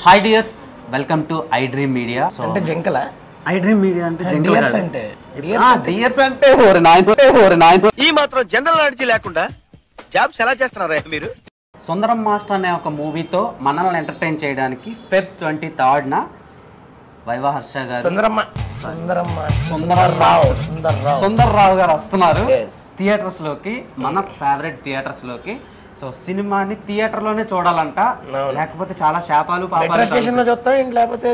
Hi dears, welcome to iDream Media. అంటే జంకలా iDream Media అంటే dears అంటే డియర్స్ అంటే ఓరి నాయన ఈ మాత్రం జనరల్ నాలెడ్జ్ లేకుండా జాబ్స్ ఎలా చేస్తున్నారా మీరు? సుందరం మాస్టర్ అనే ఒక మూవీతో మనల్ని ఎంటర్టైన్ చేయడానికి ఫెబ్ 23న వైవా హర్ష గారు సుందర్రావు గారు వస్తున్నారు థియేటర్స్ లోకి, మన ఫేవరెట్ థియేటర్స్ లోకి. సో సినిమాని థియేటర్ లోనే చూడాలంట, లేకపోతే చాలా శాపాలు పాపాలు చూస్తాం. లేకపోతే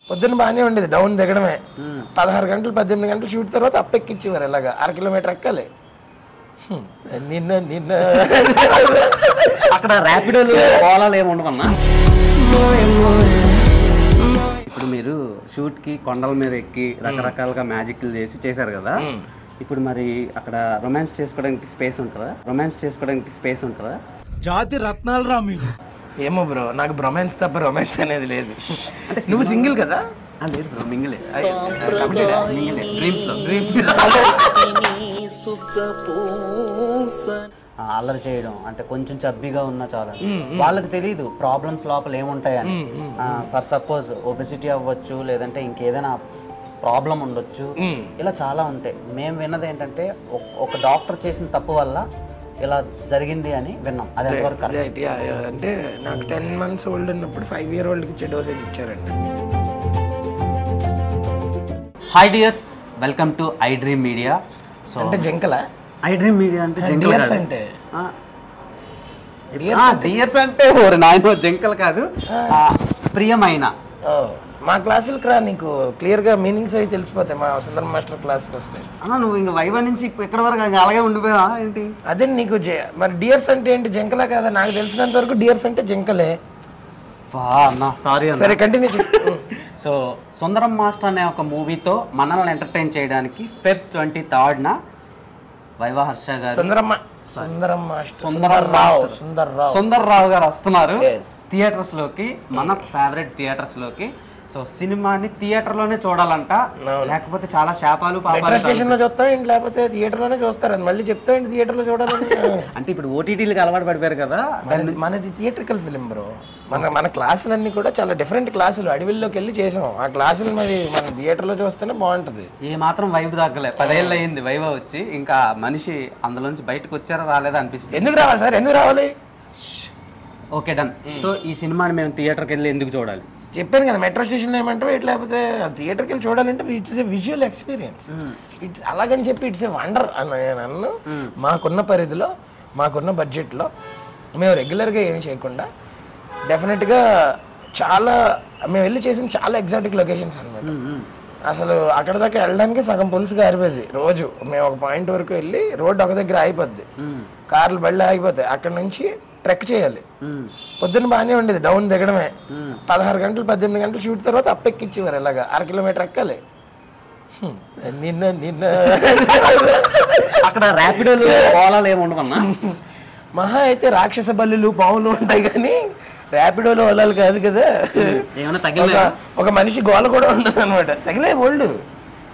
పొద్దున్న బాగానే ఉండేది, డౌన్ దిగడమే. 16 గంటలు 18 గంటలు షూట్ తర్వాత అప్పెక్కిచ్చేవారు. ఇలాగా 1 కిలోమీటర్ ఎక్కాలి. నిన్న అక్కడ ర్యాపిడోలు ఓలాలు ఏమి ఉండవన్నా. ఇప్పుడు మీరు షూట్ కి కొండల మీద ఎక్కి రకరకాలుగా మ్యాజిక్లు చేశారు కదా. ఇప్పుడు మరి అక్కడ రొమాన్స్ చేసుకోవడానికి స్పేస్ ఉంటుందా? జాతి రత్నాలు రా మీరు. ఏమో బ్రో, నాకు బ్రొమాన్స్ తప్ప రొమాన్స్ అనేది లేదు. అంటే నువ్వు సింగిల్ కదా? లేదు బ్రో, మింగిలే డ్రీమ్స్. అల్లరి చేయడం అంటే కొంచెం చబ్బీగా ఉన్నా చాలా, వాళ్ళకి తెలియదు ప్రాబ్లమ్స్ లోపల ఏముంటాయని. ఫర్ సపోజ్ ఒబెసిటీ అవ్వచ్చు, లేదంటే ఇంకేదైనా ప్రాబ్లం ఉండొచ్చు, ఇలా చాలా ఉంటాయి. మేము విన్నది ఏంటంటే ఒక డాక్టర్ చేసిన తప్పు వల్ల ఇలా జరిగింది అని విన్నాం. అది ఎంతవరకు అంటే నాకు 10 months ఓల్డ్ ఉన్నప్పుడు 5 year old కి డోసేజ్ ఇచ్చారండి. Hi dears, welcome to iDream Media. So అంటే జంకలా ఐ డ్రీమ్ మీడియా అంటే డియర్స్ అంటే డియర్స్ అంటే ఓరి నాయన జంకల్ కాదు, ప్రియమైన. మా క్లాసులకు రా, నీకు క్లియర్ గా మీనింగ్స్ అవి తెలిసిపోతాయి. మా సుందరం మాస్టర్ క్లాస్కి వస్తాయి. నువ్వు ఇంకా వైవా నుంచి ఇక్కడ వరకు అలాగే ఉండిపోయా ఏంటి? అదే నీకు మరి డియర్స్ అంటే ఏంటి, జంకలా కదా? నాకు తెలిసినంత వరకు డియర్స్ అంటే జంకలే. సారీ, సరే కంటిన్యూ. సో సుందరం మాస్టర్ అనే ఒక మూవీతో మనల్ని ఎంటర్టైన్ చేయడానికి ఫెబ్ 23న వైవా హర్ష గారు సుందర్రావు గారు వస్తున్నారు థియేటర్స్ లోకి, మన ఫేవరెట్ థియేటర్స్ లోకి. సో సినిమాని థియేటర్ లోనే చూడాలంట, లేకపోతే చాలా శాపాలు పాపాలు చూస్తాం. లేకపోతే థియేటర్ లోనే చూస్తారు. అది మళ్ళీ చెప్తాండి థియేటర్ లో చూడాలని. అంటే ఇప్పుడు ఓటీటీలకు అలవాటు పడిపోయారు కదా. మనది థియేట్రికల్ ఫిలిం బ్రో. మన క్లాసులన్నీ కూడా చాలా డిఫరెంట్ క్లాసులు, అడవిల్లోకి వెళ్ళి చేసాం. ఆ క్లాసులు మరి మన థియేటర్ లో చూస్తేనే బాగుంటది. ఏ మాత్రం వైబ్ తగ్గలే. 10 ఏళ్ళు అయింది వైవా వచ్చి, ఇంకా మనిషి అందులోంచి బయటకు వచ్చారా రాలేదా అనిపిస్తుంది. ఎందుకు రావాలి సార్, ఎందుకు రావాలి? Okay done. సో ఈ సినిమాని మేము థియేటర్కి వెళ్ళి ఎందుకు చూడాలి? చెప్పాను కదా, మెట్రో స్టేషన్లో ఏమంటారు, ఇట్లా లేకపోతే థియేటర్కి వెళ్ళి చూడాలంటే ఇట్స్ ఏ విజువల్ ఎక్స్పీరియన్స్. అలాగని చెప్పి ఇట్స్ ఏ వండర్ అన్న నేను అన్ను. మాకున్న పరిధిలో, మాకున్న బడ్జెట్లో మేము రెగ్యులర్గా ఏం చేయకుండా డెఫినెట్గా చాలా మేము వెళ్ళి చేసిన చాలా ఎగ్జాటిక్ లొకేషన్స్ అనమాట. అసలు అక్కడ దాకా వెళ్ళడానికి సగం పులుసుగా ఆరిపోద్ది రోజు. మేము ఒక పాయింట్ వరకు వెళ్ళి రోడ్డు ఒక దగ్గర ఆగిపోద్ది, కార్లు బళ్ళు ఆగిపోతాయి. అక్కడ నుంచి ట్రెక్ చేయాలి. పొద్దున్న బాగానే ఉండేది, డౌన్ దిగడమే. 16 గంటలు 18 గంటలు షూట్ తర్వాత అప్పెక్కిచ్చేవారు. ఇలాగా 1 కిలోమీటర్ ఎక్కాలి. నిన్న అక్కడ ర్యాపిడోలు ఓలాలు ఏమి ఉండవన్నా. మహా అయితే రాక్షస బల్లులు పాములు ఉంటాయి, కానీ ర్యాపిడోలు ఓలాలు కాదు కదా. ఒక మనిషి గోల కూడా ఉండదు అనమాట. తగిలే ఓల్డ్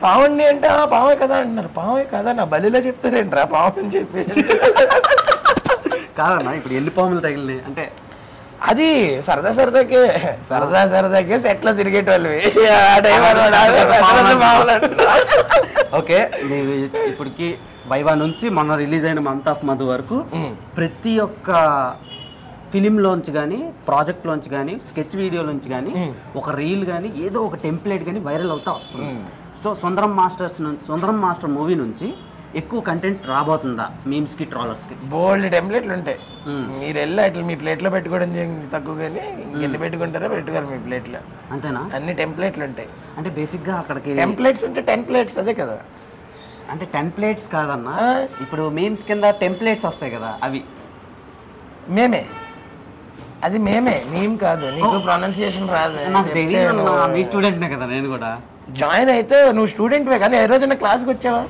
పావండి అంటే పావే కదా అంటున్నారు. పావే కదా, నా బలిలో చెప్తారేంట్రా పావు అని చెప్పి. కాదన్నా, ఇప్పుడు ఎన్ని పాములు తగిలినాయి అంటే అది సరదాకే సెట్లో తిరిగేటోళ్ళు. ఓకే, ఇప్పటికి వైవా నుంచి మొన్న రిలీజ్ అయిన మంత్ ఆఫ్ మధు వరకు ప్రతి ఒక్క ఫిలింలోంచి కానీ, ప్రాజెక్ట్లోంచి కానీ, స్కెచ్ వీడియోలోంచి కానీ ఒక రీల్ కానీ, ఏదో ఒక టెంప్లెట్ కానీ వైరల్ అవుతా వస్తుంది. సో సుందరం మాస్టర్ మూవీ నుంచి ఎక్కువ కంటెంట్ రాబోతుందా మీమ్స్ కి, ట్రాలర్స్ కి? బోల్డ్ టెంప్లెట్లు ఉంటాయి. మీరు వెళ్ళి అట్లా మీ ప్లేట్లో పెట్టుకోవడం తక్కువ, కానీ ఎన్ని పెట్టుకుంటారో పెట్టుకోవాలి మీ ప్లేట్లో. అంతేనా? అన్ని టెంప్లెట్లు ఉంటాయి. అంటే బేసిక్ గా అక్కడికి టెంప్లెట్స్ అంటే 10 plates అదే కదా. అంటే 10 plates కాదన్నా, ఇప్పుడు మీమ్స్ కింద టెంప్లెట్స్ వస్తాయి కదా, అవి మేమే. అది మేం కాదు, నీకు ప్రొనౌన్సియేషన్ రాదు. నాకు తెలియదు, మీ స్టూడెంట్నే కదా నేను కూడా. జాయిన్ అయితే నువ్వు స్టూడెంట్వే, కానీ ఏ రోజైనా క్లాస్కి వచ్చావా?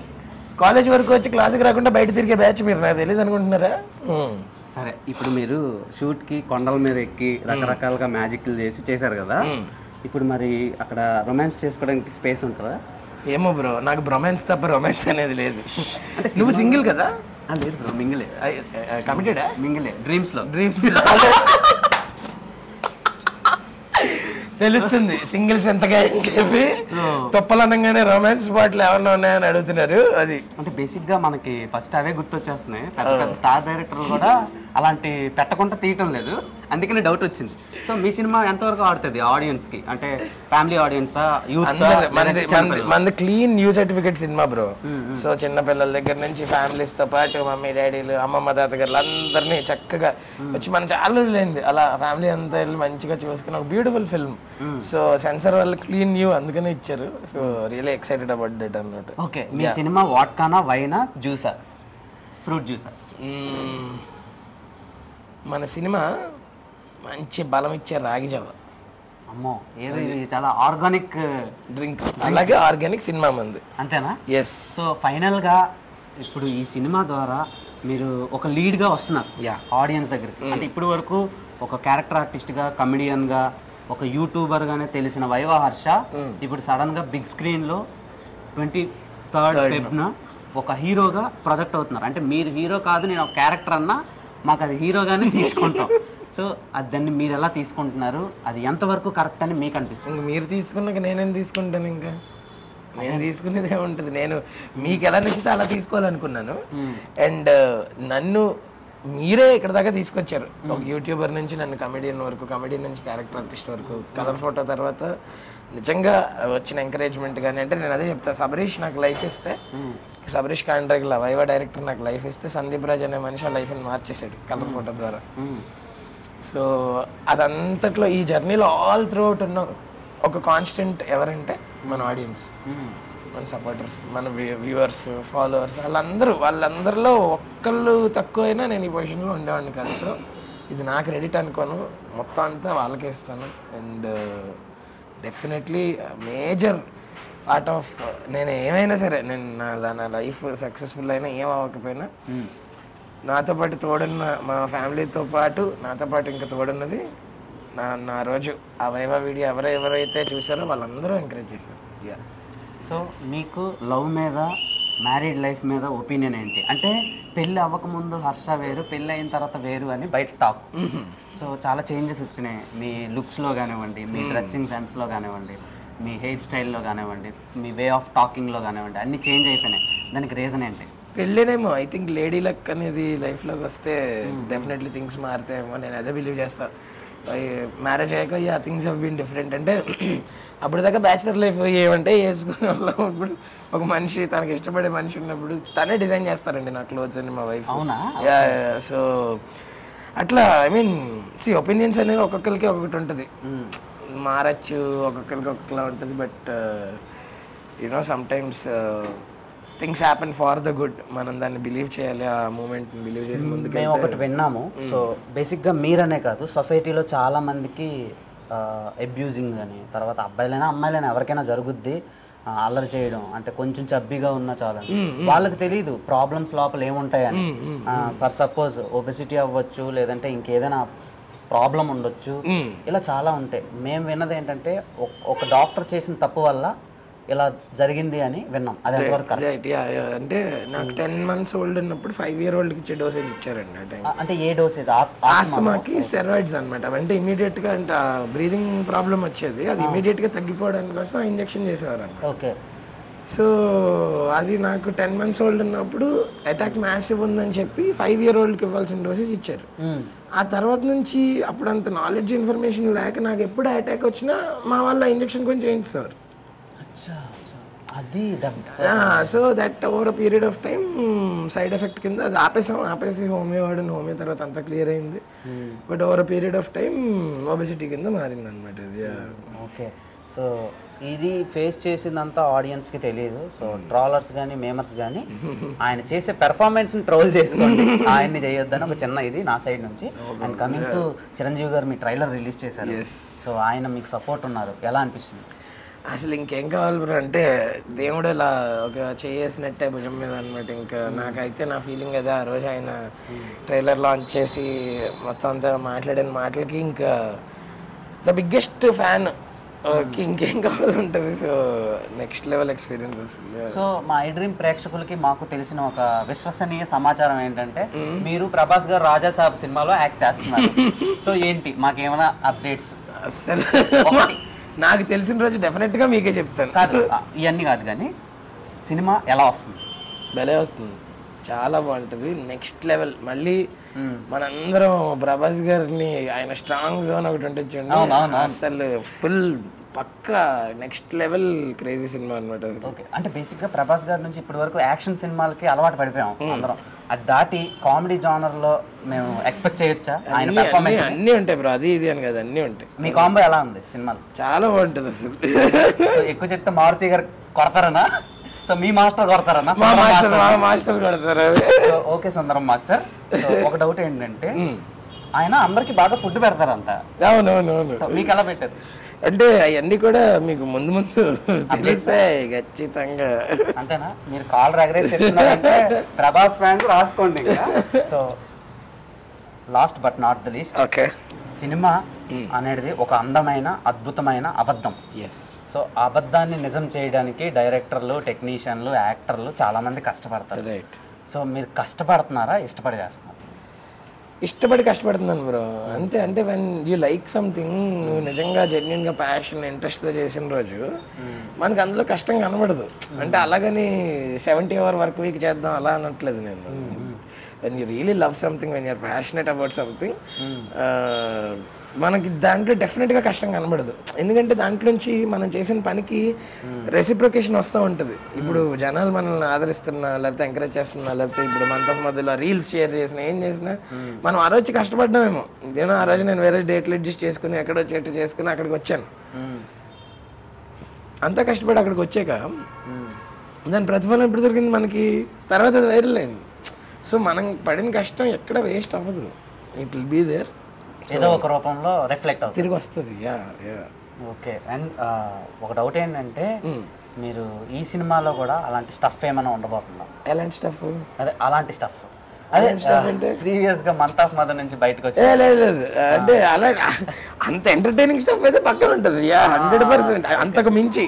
కాలేజ్ వరకు వచ్చి క్లాస్కి రాకుండా బయట తిరిగే బ్యాచ్ మీరు, నాకు తెలియదు అనుకుంటున్నారా? సరే, ఇప్పుడు మీరు షూట్ కి కొండల మీద ఎక్కి రకరకాలుగా మ్యాజిక్లు చేశారు కదా. ఇప్పుడు మరి అక్కడ రొమాన్స్ చేసుకోవడానికి స్పేస్ ఉంటుందా? ఏమో బ్రో, నాకు బ్రొమాన్స్ తప్ప రొమాన్స్ అనేది లేదు. అంటే నువ్వు సింగిల్ కదా? లేదు బ్రో, మింగిలే కమిటెడా? మింగిలే డ్రీమ్స్లో. తెలుస్తుంది సింగిల్స్ ఎంతగా అని చెప్పి. తొప్పలు అనగానే రొమాన్స్ పాటలు ఏమన్నా ఉన్నాయని అడుగుతున్నారు. అది అంటే బేసిక్గా మనకి ఫస్ట్ అవే గుర్తొచ్చేస్తున్నాయి. పెద్ద పెద్ద స్టార్ డైరెక్టర్లు కూడా అలాంటి పెట్టకుండా తీయటం లేదు, అందుకని డౌట్ వచ్చింది. సో మీ సినిమా ఎంతవరకు ఆడుతుంది ఆడియన్స్కి, అంటే ఫ్యామిలీ ఆడియన్సా, యూత్? మంది clean new certificate cinema bro. So చిన్న పిల్లల దగ్గర నుంచి ఫ్యామిలీస్ తో పాటు మమ్మీ డాడీలు, అమ్మమ్మ తాతగారులు అందరినీ చక్కగా వచ్చి మన చాలా లేనిది అలా ఫ్యామిలీ అంతా వెళ్ళి మంచిగా చూసుకుని ఒక బ్యూటిఫుల్ ఫిల్మ్. సో సెన్సార్ వాళ్ళు క్లీన్ న్యూ అందుకనే ఇచ్చారు. So really excited about that అన్నట్టు. ఓకే, మీ సినిమా వాట్కానా, వైనా, జ్యూసా, ఫ్రూట్ జ్యూసా? మన సినిమా మంచి బలం ఇచ్చే రాగి జావ. అమ్మో, ఏదో ఇది చాలా ఆర్గానిక్ డ్రింక్, అలాగే ఆర్గానిక్ సినిమా మంది, అంతేనా? ఎస్. సో ఫైనల్గా ఇప్పుడు ఈ సినిమా ద్వారా మీరు ఒక లీడ్గా వస్తున్నారు ఆడియన్స్ దగ్గరికి. అంటే ఇప్పుడు వరకు ఒక క్యారెక్టర్ ఆర్టిస్ట్గా, కమెడియన్గా, ఒక యూట్యూబర్గానే తెలిసిన వైవా హర్ష ఇప్పుడు సడన్గా బిగ్ స్క్రీన్లో 23rd February ఒక హీరోగా ప్రొజెక్ట్ అవుతున్నారు. అంటే మీరు హీరో కాదు, నేను ఒక క్యారెక్టర్ అన్నా మాకు అది హీరోగానే తీసుకుంటాం. సో అది దాన్ని మీరు ఎలా తీసుకుంటున్నారు, అది ఎంతవరకు కరెక్ట్ అని మీకు అనిపిస్తుంది? మీరు తీసుకున్నాక నేనేం తీసుకుంటాను? ఇంకా నేను తీసుకునేది ఏముంటుంది, నేను మీకు ఎలా నచ్చితే అలా తీసుకోవాలనుకున్నాను. అండ్ నన్ను మీరే ఇక్కడ దాకా తీసుకొచ్చారు. ఒక యూట్యూబర్ నుంచి నన్ను కమెడియన్ వరకు, కమెడియన్ నుంచి క్యారెక్టర్ ఆర్టిస్ట్ వరకు, కలర్ ఫోటో తర్వాత నిజంగా వచ్చిన ఎంకరేజ్మెంట్ కానీ. అంటే నేను అదే చెప్తా, సబరీష్ నాకు లైఫ్ ఇస్తే, సబరీష్ కాండ్రాగ్లా వైవా డైరెక్టర్ నాకు లైఫ్ ఇస్తే, సందీప్ రాజ్ అనే మనిషి ఆ లైఫ్ని మార్చేసాడు కలర్ ఫోటో ద్వారా. సో అదంతట్లో ఈ జర్నీలో ఆల్ త్రూ అవుట్ ఉన్న ఒక కాన్స్టెంట్ ఎవరంటే మన ఆడియన్స్, మన సపోర్టర్స్, మన వ్యూవర్స్, ఫాలోవర్స్. వాళ్ళందరిలో ఒక్కళ్ళు తక్కువైనా నేను ఈ పొజిషన్లో ఉండేవాడిని కాదు. సో ఇది నా క్రెడిట్ అనుకోను, మొత్తం అంతా వాళ్ళకే ఇస్తాను. And definitely major part of నేను ఏమైనా సరే, నేను నా లైఫ్ సక్సెస్ఫుల్ అయినా ఏం అవ్వకపోయినా నాతో పాటు తోడున్న మా ఫ్యామిలీతో పాటు నాతో పాటు ఇంకా తోడున్నది నా రోజు ఆ వైవా వీడియో ఎవరైతే చూసారో వాళ్ళందరూ ఎంకరేజ్ చేశారు. సో మీకు లవ్ మీద, మ్యారీడ్ లైఫ్ మీద ఒపీనియన్ ఏంటి? అంటే పెళ్ళి అవ్వకముందు హర్ష వేరు, పెళ్ళి అయిన తర్వాత వేరు అని బయట టాక్. సో చాలా చేంజెస్ వచ్చినాయి మీ లుక్స్లో కానివ్వండి, మీ డ్రెస్సింగ్ సెన్స్లో కానివ్వండి, మీ హెయిర్ స్టైల్లో కానివ్వండి, మీ వే ఆఫ్ టాకింగ్లో కానివ్వండి, అన్నీ చేంజ్ అయిపోయినాయి. దానికి రీజన్ ఏంటి? పెళ్ళేనేమో. ఐ థింక్ లేడీ లక్ అనేది లైఫ్లోకి వస్తే డెఫినెట్లీ థింగ్స్ మారుతాయేమో, నేను అదే బిలీవ్ చేస్తాను. మ్యారేజ్ అయ్యాక థింగ్స్ హవ్ బీన్ డిఫరెంట్. అంటే అప్పుడు దాకా బ్యాచిలర్ లైఫ్ ఏమంటే వేసుకునే వాళ్ళం. ఇప్పుడు ఒక మనిషి తనకి ఇష్టపడే మనిషి ఉన్నప్పుడు తనే డిజైన్ చేస్తారండి నా క్లోత్స్ అని, మా వైఫ్. సో అట్లా ఐ మీన్ ఒపీనియన్స్ అనేవి ఒక్కొక్కరికి ఒక్కొక్కటి ఉంటుంది, మారచ్చు, ఒక్కొక్కరికి ఒక్కొక్కలా ఉంటుంది. But you know sometimes things happen for the good. మనం దాన్ని బిలీవ్ చేయాలి, ఆ మూమెంట్ని బిలీవ్ చేసి ముందుకు. మేము ఒకటి విన్నాము. సో బేసిక్గా మీరనే కాదు, సొసైటీలో చాలా మందికి అబ్యూజింగ్ అని, తర్వాత అబ్బాయిలైనా అమ్మాయిలైనా ఎవరికైనా జరుగుద్ది అల్లరి చేయడం. అంటే కొంచెం చబ్బీగా ఉన్నా చాలు, వాళ్ళకి తెలియదు ప్రాబ్లమ్స్ లోపల ఏముంటాయని. ఫర్ సపోజ్ ఒబెసిటీ అవ్వచ్చు, లేదంటే ఇంకేదైనా ప్రాబ్లం ఉండొచ్చు, ఇలా చాలా ఉంటాయి. మేము విన్నది ఏంటంటే ఒక డాక్టర్ చేసిన తప్పు వల్ల ఇలా జరిగింది అని విన్నాం. అది ఎంతవరకు రైట్? అంటే నాకు 10 months ఓల్డ్ ఉన్నప్పుడు 5 year oldకి ఇచ్చే డోసేజ్ ఇచ్చారండి ఆ టైం. అంటే ఏ డోసేజ్? ఆస్తమాకి స్టెరాయిడ్స్ అనమాట. అంటే ఇమీడియట్గా అంటే బ్రీదింగ్ ప్రాబ్లం వచ్చేది, అది ఇమీడియట్గా తగ్గిపోవడానికి కోసం ఇంజెక్షన్ చేసేవారు అన్నమాట. ఓకే. సో అది నాకు 10 months ఓల్డ్ ఉన్నప్పుడు అటాక్ మ్యాసివ్ ఉందని చెప్పి 5 year oldకి ఇవ్వాల్సిన డోసేజ్ ఇచ్చారు. ఆ తర్వాత నుంచి అప్పుడు అంత నాలెడ్జ్ ఇన్ఫర్మేషన్ లేక నాకు ఎప్పుడు అటాక్ వచ్చినా మా వాళ్ళ ఇంజెక్షన్ కొంచెం చేయిస్తారు. అది so that over a period of time side effect కింద అది ఆపేసి హోమియో వాడిని, హోమియో తర్వాత అంతా క్లియర్ అయింది. But over a period of time obesity కింద మారింది అనమాట ఇది. ఓకే. సో ఇది ఫేస్ చేసిందంతా ఆడియన్స్కి తెలియదు. సో ట్రాలర్స్ కానీ మేమర్స్ కానీ ఆయన చేసే పెర్ఫార్మెన్స్ని ట్రోల్ చేసుకోండి, ఆయన్ని చేయొద్దని ఒక చిన్న ఇది నా సైడ్ నుంచి. అండ్ కమింగ్ టు చిరంజీవి గారు, మీ ట్రైలర్ రిలీజ్ చేశారు. సో ఆయన మీకు సపోర్ట్ ఉన్నారు, ఎలా అనిపిస్తుంది? అసలు ఇంకేం కావాలి బ్రో, అంటే దేవుడు ఇలా ఒక చేసినట్టే భుజం మీద అనమాట. ఇంకా నాకైతే నా ఫీలింగ్ అదే. ఆ రోజు ఆయన ట్రైలర్ లాంచ్ చేసి మొత్తం అంతా మాట్లాడిన మాటలకి ఇంకా ద బిగ్గెస్ట్ ఫ్యాన్ ఇంకేం కావాలంటది. So next level experience. So మా ఐ డ్రీమ్ ప్రేక్షకులకి మాకు తెలిసిన ఒక విశ్వసనీయ సమాచారం ఏంటంటే మీరు ప్రభాస్ గారు రాజా సాబ్ సినిమాలో యాక్ట్ చేస్తున్నారు. సో ఏంటి మాకేమైనా అప్డేట్స్? అసలు నాకు తెలిసిన రోజు డెఫినెట్ గా మీకే చెప్తాను. కాదు ఇవన్నీ కాదు కానీ సినిమా ఎలా వస్తుంది? భలే వస్తుంది, చాలా బాగుంటుంది, నెక్స్ట్ లెవెల్. మళ్ళీ మనందరం ప్రభాస్ గారిని ఆయన స్ట్రాంగ్ జోన్ ఒకటి ఉంటుంది చూడండి, అసలు ఫుల్ పక్కా నెక్స్ట్ లెవెల్ క్రేజీ సినిమా అనమాట. ఓకే, అంటే బేసిక్గా ప్రభాస్ గారి నుంచి ఇప్పటి వరకు యాక్షన్ సినిమాలకి అలవాటు పడిపోయాం అందరం. అది దాటి కామెడీ జానర్ లో మేము ఎక్స్పెక్ట్ చేయొచ్చా? ఆయన పెర్ఫార్మెన్స్ అన్నీ ఉంటాయి బ్రో, అది ఇది అని కదా, అన్నీ ఉంటాయి. మీ కాంబో ఎలా ఉంది సినిమాలో? చాలా బాగుంటుంది అసలు. ఎక్కువ చెప్తే మారుతి గారు కొడతారనా? సో మీ మాస్టర్ కొడతారన్నా? మాస్టర్ కొడతారు. ఓకే సుందరం మాస్టర్, ఒక డౌట్ ఏంటంటే ఆయన అందరికి బాగా ఫుడ్ పెడతారంట. అవునవునవును. మీకు ఎలా పెట్టారు? అంటే అవన్నీ కూడా మీకు ముందు ముందు తెలిస్తాయి ఖచ్చితంగా. అంతేనా? మీరు కాల్ ఎగరేసి చెప్తున్నారంటే ప్రభాస్ ఫ్యాన్స్ రాసుకోండి. So last but not the least, okay, cinema అనేది ఒక అందమైన అద్భుతమైన అబద్ధం. ఎస్. సో ఆ అబద్ధాన్ని నిజం చేయడానికి డైరెక్టర్లు, టెక్నీషియన్లు, యాక్టర్లు చాలామంది కష్టపడతారు. రైట్. సో మీరు కష్టపడుతున్నారా, ఇష్టపడి చేస్తున్నారు? ఇష్టపడి కష్టపడుతున్నాను బ్రో, అంతే. అంటే వెన్ యూ లైక్ సంథింగ్, నువ్వు నిజంగా జెన్యున్గా ప్యాషన్ ఇంట్రెస్ట్తో చేసిన రోజు మనకు అందులో కష్టం కనబడదు. అంటే అలాగని 70 hour వర్క్ వీక్ చేద్దాం అలా అనట్లేదు నేను. When you really love something, when you're passionate about something, మనకి దాంట్లో డెఫినెట్గా కష్టం కనబడదు. ఎందుకంటే దాంట్లోంచి మనం చేసిన పనికి రెసిప్రొకేషన్ వస్తూ ఉంటుంది. ఇప్పుడు జనాలు మనల్ని ఆదరిస్తున్నా, లేకపోతే ఎంకరేజ్ చేస్తున్నా, లేకపోతే ఇప్పుడు మనతో మధ్యలో రీల్స్ షేర్ చేసినా, ఏం చేసినా మనం ఆ రోజు కష్టపడ్డామేమో. నేను ఆ రోజు నేను వేరే డేట్లు అడ్జస్ట్ చేసుకుని ఎక్కడో చెట్టు చేసుకుని అక్కడికి వచ్చాను. అంతా కష్టపడి అక్కడికి వచ్చాక దాని ప్రతిఫలం ఎప్పుడు దొరికింది మనకి? తర్వాత అది వైరల్ అయింది. సో మనం పడిన కష్టం ఎక్కడ వేస్ట్ అవ్వదు, ఇట్ విల్ బీ దేర్, ఏదో ఒక రూపంలో రిఫ్లెక్ట్ అవుతుంది, తిరిగి వస్తుంది. ఓకే. అండ్ ఒక డౌట్ ఏంటంటే మీరు ఈ సినిమాలో కూడా అలాంటి స్టఫ్ ఏమైనా ఉండబోతుందా? ఎలాంటి స్టఫ్? అదే అలాంటి స్టఫ్, అదే ప్రీవియస్ గా మంత్ ఆఫ్ మదర్ నుంచి బయటకు వచ్చి. లేదు అంటే అలా అంత ఎంటర్టైనింగ్ స్టఫ్ అయితే పక్కన ఉంటుంది 100%, అంతకు మించి.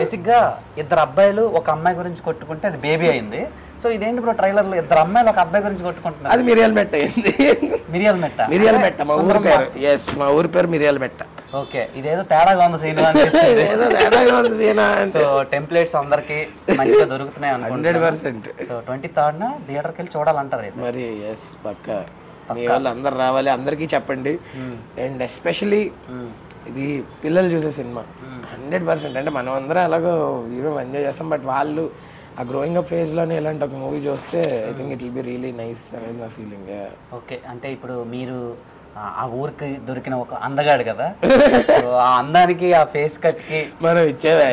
బేసిక్ గా ఇద్దరు అబ్బాయిలు ఒక అమ్మాయి గురించి కొట్టుకుంటే అది బేబీ అయింది. సో ఇదేంటి బ్రో, ట్రైలర్ లో ఇద్దరు అమ్మాయిలు ఒక అబ్బాయి గురించి కొట్టుకుంటున్నారు, అది మిరియాల మెట్ట అయింది. మిరియాల మెట్ట, మా ఊరి పేరు. ఎస్, మా ఊరి పేరు మిరియాల మెట్ట. ఓకే, ఇదేదో తేడాగా ఉంది సీన్. సో టెంప్లెట్స్ అందరికి మంచిగా దొరుకుతున్నాయి అనుకుంటున్నాను. 100%. సో 23rd థియేటర్కి వెళ్ళి చూడాలంటారు మరి. ఎస్, పక్కా మీ వాళ్ళు అందరు రావాలి, అందరికీ చెప్పండి. అండ్ ఎస్పెషలీ ఇది పిల్లలు చూసే సినిమా 100%. అంటే మనం అందరం అలాగో హీరో ఎంజాయ్ చేస్తాం, బట్ వాళ్ళు ఆ గ్రోయింగ్ అప్ ఫేజ్లోనే ఇలాంటి ఒక మూవీ చూస్తే I think it will be really nice అనేది నా ఫీలింగ్. ఓకే, అంటే ఇప్పుడు మీరు ఆ ఊరికి దొరికిన ఒక అందగాడు కదా, సో ఆ అందానికి ఆ ఫేస్ కట్ కి మనం ఇచ్చేది.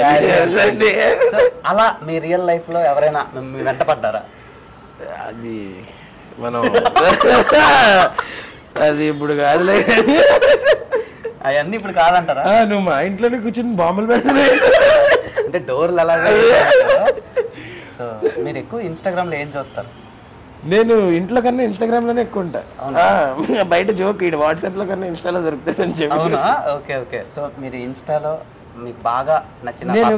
సో అలా మీ రియల్ లైఫ్ లో ఎవరైనా మీ వెంట పడ్డారా? అది మనం అది ఇప్పుడు కాదులే, అవన్నీ ఇప్పుడు కాదంటారా? నువ్వు మా ఇంట్లోనే కూర్చొని బాంబులు పెడుతున్నాయి అంటే డోర్లు అలాగే. సో మీరు ఎక్కువ ఇన్స్టాగ్రామ్ లో ఏం చూస్తారు? నేను ఇంట్లో కన్నా ఇన్స్టాగ్రామ్ లోనే ఎక్కువ ఉంటా. బయట జోక్ ఇటు వాట్సాప్ లో కన్నా ఇన్స్టాలో దొరుకుతాడని చెప్పి. అవునా? Okay okay. సో మీరు ఇన్స్టాలో మీకు బాగా నచ్చిన, నేను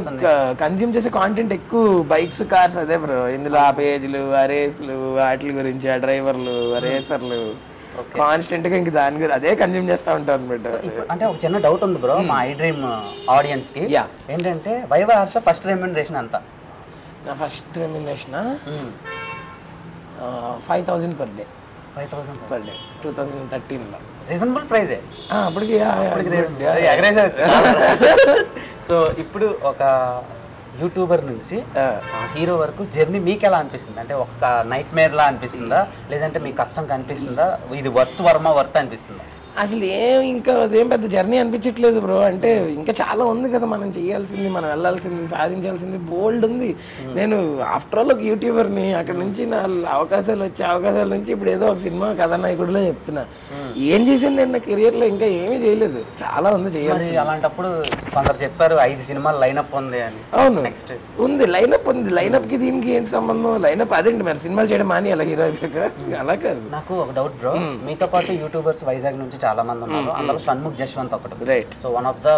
కన్జ్యూమ్ చేసే కాంటెంట్ ఎక్కువ బైక్స్, కార్స్, అదే బ్రో. ఇందులో ఆ పేజ్లు, ఆ రేస్లు, వాటి గురించి, ఆ డ్రైవర్లు, ఆ రేసర్లు, కాన్స్టెంట్ గా ఇంక దాని గురించి అదే కన్జ్యూమ్ చేస్తా ఉంటాను అనమాట. అంటే ఒక చిన్న డౌట్ ఉంది బ్రో మా ఐ డ్రీమ్ ఆడియన్స్ కి. ఏంటంటే వైవా హర్ష ఫస్ట్ రెమ్యూనరేషన్ ఎంత? నా first remuneration 5,000 per day. 5,000 per day 2013లో. రీజనబుల్ ప్రైజే అప్పటికి. సో ఇప్పుడు ఒక యూట్యూబర్ నుంచి హీరో వరకు జర్నీ మీకు ఎలా అనిపిస్తుంది? అంటే ఒక నైట్ మేర్ లా అనిపిస్తుందా, లేదంటే మీకు కష్టం కనిపిస్తుందా, ఇది వర్త్ అనిపిస్తుందా? అసలు ఇంకా అదేం పెద్ద జర్నీ అనిపించట్లేదు బ్రో. అంటే ఇంకా చాలా ఉంది కదా మనం చేయాల్సింది, మనం వెళ్ళాల్సింది, సాధించాల్సింది బోల్డ్ ఉంది. నేను ఆఫ్టర్ ఆల్ ఒక యూట్యూబర్ని, అక్కడ నుంచి నా అవకాశాల నుంచి ఇప్పుడు ఏదో ఒక సినిమా కథానాయకుడిలో చెప్తున్నా. ఏం చేశాను నేను నా కెరియర్లో? ఇంకా ఏమీ చేయలేదు, చాలా ఉంది చేయాలి. అలాంటప్పుడు కొందరు చెప్పారు 5 సినిమాలు లైనప్ ఉంది అని. అవును, నెక్స్ట్ ఉంది, లైనప్ ఉంది. లైనప్కి దీనికి ఏంటి సంబంధం? లైనప్ అదేంటి మరి సినిమాలు చేయడం మాని అలా హీరో అయిపోయాక? అలా కాదు. నాకు ఒక డౌట్ బ్రో, మీతో పాటు యూట్యూబర్స్ వైజాగ్ నుంచి చాలా మంది ఉన్నారు, అందులో షణ్ముఖ్ జశ్వంత్ ఒకటి. Right. So one of the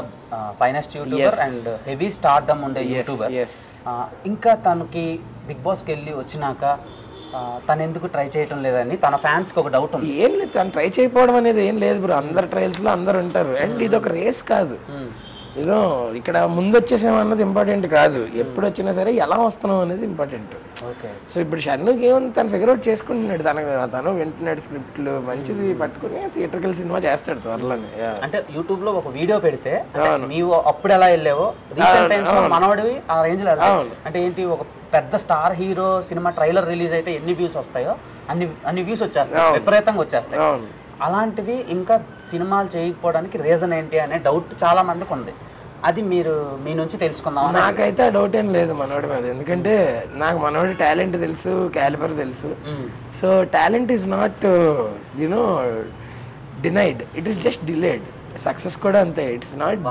finest YouTuber and heavy stardom ఉండే యూట్యూబర్. ఇంకా తనకి బిగ్ బాస్కి వెళ్ళి వచ్చినాక తను ఎందుకు ట్రై చేయటం లేదని తన ఫ్యాన్స్కి ఒక డౌట్ ఉంది. ఏం లేదు, తను ట్రై చేయకపోవడం అనేది ఏం లేదు బ్రో. అందరు ట్రయల్స్లో అందరు ఉంటారు. అండ్ ఇది ఒక రేస్ కాదు. యూనో ఇక్కడ ముందు వచ్చేసామన్నది ఇంపార్టెంట్ కాదు, ఎప్పుడు వచ్చినా సరే ఎలా వస్తున్నాం అనేది ఇంపార్టెంట్. సో ఇప్పుడు షన్నుకి ఏముంది, తను ఫిగర్ అవుట్ చేసుకుంటున్నాడు. తను వింటున్నాడు స్క్రిప్ట్లు, మంచిది పట్టుకుని థియేటర్కల్ సినిమా చేస్తాడు త్వరలోనే. అంటే యూట్యూబ్ లో ఒక వీడియో పెడితే నీవు అప్పుడు ఎలా వెళ్ళావో రీసెంట్ టైమ్స్ మనోడివి ఆ రేంజ్ లో. అంటే ఏంటి, ఒక పెద్ద star hero cinema trailer release అయితే ఎన్ని వ్యూస్ వస్తాయో అన్ని వ్యూస్ వచ్చేస్తాయి, విపరీతంగా వచ్చేస్తాయి. అలాంటిది ఇంకా సినిమాలు చేయకపోవడానికి రీజన్ ఏంటి అనే డౌట్ చాలా మందికి ఉంది. అది మీరు మీ నుంచి తెలుసుకుందాం. నాకైతే ఆ డౌట్ ఏం లేదు మనోడి మీద, ఎందుకంటే నాకు మనోడి టాలెంట్ తెలుసు, క్యాలిబర్ తెలుసు. So talent is not you know denied, it is just delayed. Success కూడా అంతే, ఇట్స్ నాట్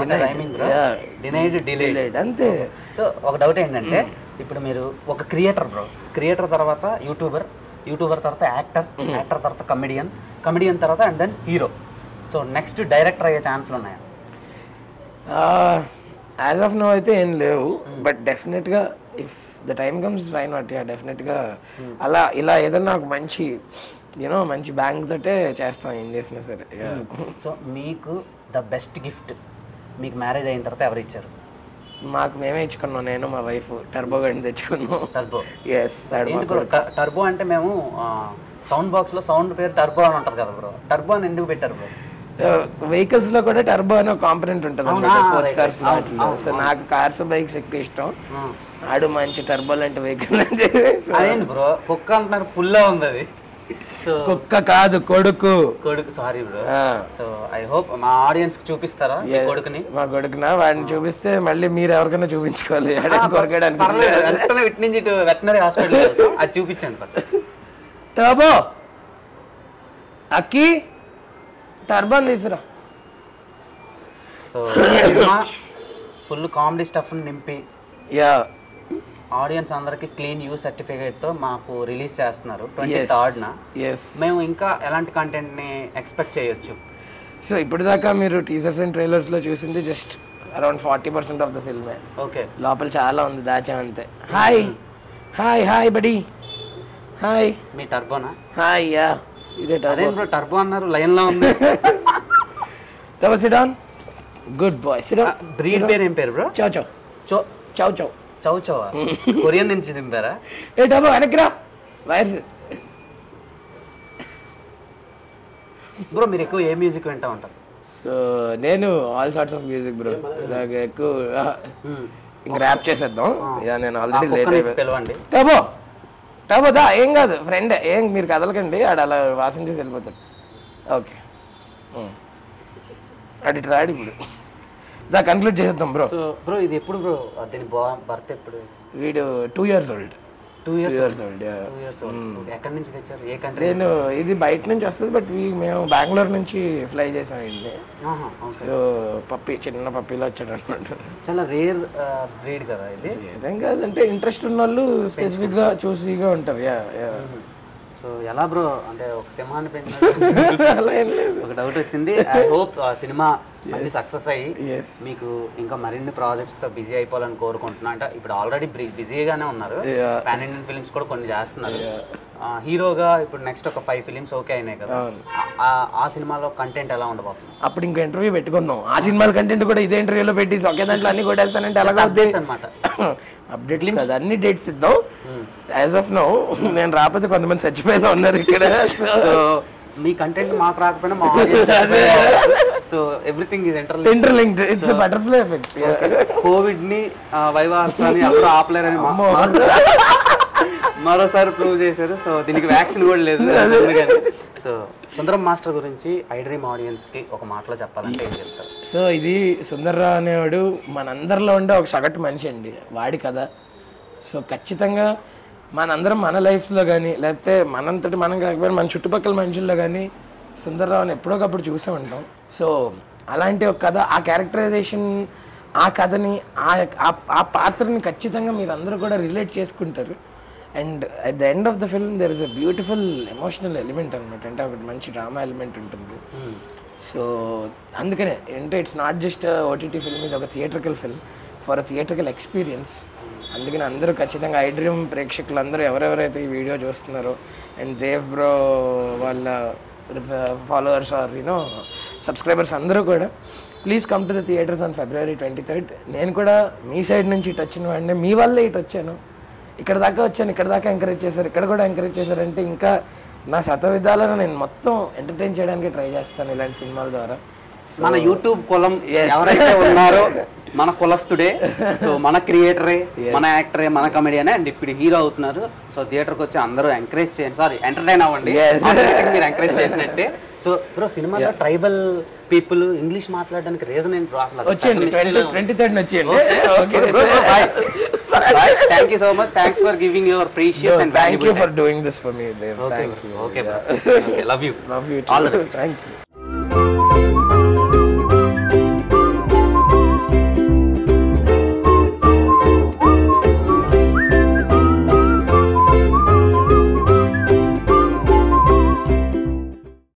డినైడ్ అంతే. సో ఒక డౌట్ ఏంటంటే, ఇప్పుడు మీరు ఒక క్రియేటర్ బ్రో, క్రియేటర్ తర్వాత యూట్యూబర్, యూట్యూబర్ తర్వాత యాక్టర్, యాక్టర్ తర్వాత కమెడియన్, కమెడియన్ తర్వాత and then hero. So next director అయ్యే ఛాన్స్లు ఉన్నాయా? యాజ్ ఆఫ్ నో అయితే ఏం లేవు, బట్ డెఫినెట్గా if the time comes why not. డెఫినెట్గా అలా ఇలా ఏదన్నా ఒక మంచి యూనో మంచి బ్యాంక్ తోటే చేస్తాం ఏం చేసినా సరే. సో మీకు ద బెస్ట్ గిఫ్ట్ మీకు మ్యారేజ్ అయిన తర్వాత ఎవరు ఇచ్చారు? మాకు మేమే ఇచ్చుకున్నాం, నేను మా వైఫ్ టర్బో గండి తెచ్చుకున్నాం. టర్బో? ఎస్. టర్బో అంటే మేము సౌండ్ బాక్స్ లో సౌండ్ పేరు టర్బో అని ఉంటుంది కదా బ్రో, టర్బో అని ఎందుకు పెట్టారు బ్రో? వెహికల్స్ లో కూడా టర్బో అనే కాంపనెంట్ ఉంటుంది స్పోర్ట్స్ కార్స్ వాటిలో. సో నాకు కార్స్ బైక్స్ ఎక్కువ ఇష్టం. ఆడు మంచి టర్బో లాంటి వెహికల్. అదేంటి బ్రో కుక్క అంటున్నారు, పుల్లా ఉంది అది. సో కుక్క కాదు, కొడుకు. కొడుకు, sorry bro. So I hope మా ఆడియన్స్ కి చూపిస్తారా కొడుకుని? మా కొడుకునా? వాడిని చూపిస్తే మళ్ళీ మీరు ఎవరికైనా చూపించుకోవాలి. ఇటు నుంచి ఇటు వెటనరీ హాస్పిటల్ అది చూపించండి ఫస్ట్. టర్బో అక్కి టర్బోని తీసురా. సో ఫుల్ కామెడీ స్టఫ్ నింపి ఆడియన్స్ అందరికి క్లీన్ యూ సర్టిఫికేట్తో మాకు రిలీజ్ చేస్తున్నారు 23rd. మేము ఇంకా ఎలాంటి కంటెంట్ని ఎక్స్పెక్ట్ చేయొచ్చు? సో ఇప్పటిదాకా మీరు టీజర్స్ అండ్ ట్రైలర్స్లో చూసింది జస్ట్ అరౌండ్ 40% ఆఫ్ ద ఫిల్మే. ఓకే, లోపల చాలా ఉంది, దాచాం అంతే. Hi hi hi buddy. Hi. మీ టర్బోనా? హాయ్. యా, ఇదే టర్బో. టర్బో అన్నారు, లైన్లో ఉంది. Turbo sit down. Good boy, sit down. Breed పేరు ఏం పేరు బ్రో? చౌ చౌ. చౌ చౌ. చౌ చౌ కొరియన్ నుంచి తింటారా? ఏ టర్బో వెనక్కిరా, వైర్స్. బ్రో మీరు ఎక్కువ ఏ మ్యూజిక్ వింటా ఉంటారు? సో నేను all sorts of music bro. నాకు ఎక్కువ ఇంకా ర్యాప్ చేసేద్దాం. నేను ఆల్రెడీ పిలవండి. టర్బో టర్బో దా, ఏం కాదు ఫ్రెండ్, ఏం మీరు కదలకండి, ఆడు అలా వాసన చేసి వెళ్ళిపోతాడు. ఓకే, అడి రాడు ఇప్పుడు. దా కన్క్లూడ్ చేసేద్దాం బ్రో. సో బ్రో ఇది ఎప్పుడు బ్రో దీని బర్త్ ఎప్పుడు? వీడు 2 years old. 2 years old. ఎక్కడి నుంచి తెచ్చారు? ఏ కంట్రీ? నేను ఇది బయట నుంచి వస్తుంది, బట్ మేము బెంగళూరు నుంచి ఫ్లై చేసాం ఇది. సో పప్పి, చిన్న పప్పిలో వచ్చాడు అనమాట. చాలా రేర్ బ్రీడ్ కదా ఇది? ఏం కాదంటే ఇంట్రెస్ట్ ఉన్న వాళ్ళు స్పెసిఫిక్గా చూసిగా ఉంటారు. సో ఎలా బ్రో, అంటే ఒక సింహాన్ని పెంచినట్టు అలా ఏం లేదు. ఒక డౌట్ వచ్చింది. ఐ హోప్ ఆ సినిమా మంచి సక్సెస్ అయ్యి మీకు ఇంకా మరిన్ని ప్రాజెక్ట్స్తో బిజీ అయిపోవాలని కోరుకుంటున్నా. అంటే ఇప్పుడు ఆల్రెడీ బిజీగానే ఉన్నారు, పాన్ ఇండియన్ ఫిల్మ్స్ కూడా కొన్ని చేస్తున్నారు. హీరోగా ఇప్పుడు నెక్స్ట్ ఒక 5 ఫిలిమ్స్ ఓకే అయినాయి కదా, ఆ సినిమాలో కంటెంట్ ఎలా ఉండబోతుంది? అప్పుడు ఇంకా ఇంటర్వ్యూ పెట్టుకుందాం. ఆ సినిమాల కంటెంట్ కూడా ఇదే ఇంటర్వ్యూలో పెట్టి ఒకే దాంట్లో అన్ని కొట్టేస్తానంటే అలాగే అనమాట. అప్డేట్ కదా, అన్ని డేట్స్ ఇద్దాం. యాజ్ ఆఫ్ నౌ నేను రాకపోతే కొంతమంది చచ్చిపోయినా ఉన్నారు ఇక్కడ. సో మీ కంటెంట్ మాకు రాకపోయినా మా audience. So everything is interlinked. It's butterfly effect. Covid ని వైవాస్ని అప్పుడు ఆపలేరని మరోసారి ప్రూవ్ చేశారు. సో దీనికి వ్యాక్సిన్ కూడా లేదు. సో సుందరం మాస్టర్ గురించి ఐ డ్రీమ్ ఆడియన్స్ కి ఒక మాటలో చెప్పాలంటే ఏం చెప్తారు? సో ఇది సుందర్రావు అనేవాడు మనందరిలో ఉండే ఒక సగటు మనిషి అండి, వాడి కదా. సో ఖచ్చితంగా మనందరం మన లైఫ్స్లో కానీ, లేకపోతే మనంతటి మనం కాకపోయినా మన చుట్టుపక్కల మనుషుల్లో కానీ సుందర్రావుని ఎప్పుడోకప్పుడు చూసే ఉంటాం. సో అలాంటి ఒక కథ, ఆ క్యారెక్టరైజేషన్, ఆ కథని, ఆ పాత్రని ఖచ్చితంగా మీరు అందరూ కూడా రిలేట్ చేసుకుంటారు. And at the end of the film there is a beautiful emotional element అనమాట. అంటే ఒకటి మంచి డ్రామా ఎలిమెంట్ ఉంటుంది. సో అందుకనే అంటే it's not just OTT film, ఇది ఒక theatrical film for a theatrical experience. అందుకని అందరూ ఖచ్చితంగా ఐ డ్రీమ్ ప్రేక్షకులు అందరూ ఎవరెవరైతే ఈ వీడియో చూస్తున్నారో అండ్ దేవ్ బ్రో వాళ్ళ ఫాలోవర్స్ ఆర్ సబ్స్క్రైబర్స్ అందరూ కూడా please come to the theatres on February 23rd. నేను కూడా మీ సైడ్ నుంచి ఇటు వచ్చిన వాడిని, మీ వల్లే ఇటు వచ్చాను, ఇక్కడ దాకా వచ్చాను, ఇక్కడ దాకా ఎంకరేజ్ చేశారు, ఇక్కడ కూడా ఎంకరేజ్ చేశారంటే ఇంకా నా విధాలను నేను మొత్తం ఎంటర్టైన్ చేయడానికి ట్రై చేస్తాను ఇలాంటి సినిమాల ద్వారా. మన యూట్యూబ్ కులం ఎవరైతే ఉన్నారో మన కులస్తుడే, సో మన క్రియేటరే, మన యాక్టరే, మన కమెడియనే అండ్ ఇప్పుడు హీరో అవుతున్నారు. సో థియేటర్కి వచ్చి అందరూ ఎంకరేజ్ చేయండి, సారీ ఎంటర్టైన్ అవ్వండి, మీరు ఎంకరేజ్ చేసినట్టే. సో బ్రో సినిమాలో ట్రైబల్ పీపుల్ ఇంగ్లీష్ మాట్లాడడానికి రీజన్ ఏంటి బ్రో? అసలు వచ్చేయండి 23rd వచ్చేయండి. Thank you so much, thanks for giving your precious and thank you for doing this for me. Okay, love you, all the best. Thank you.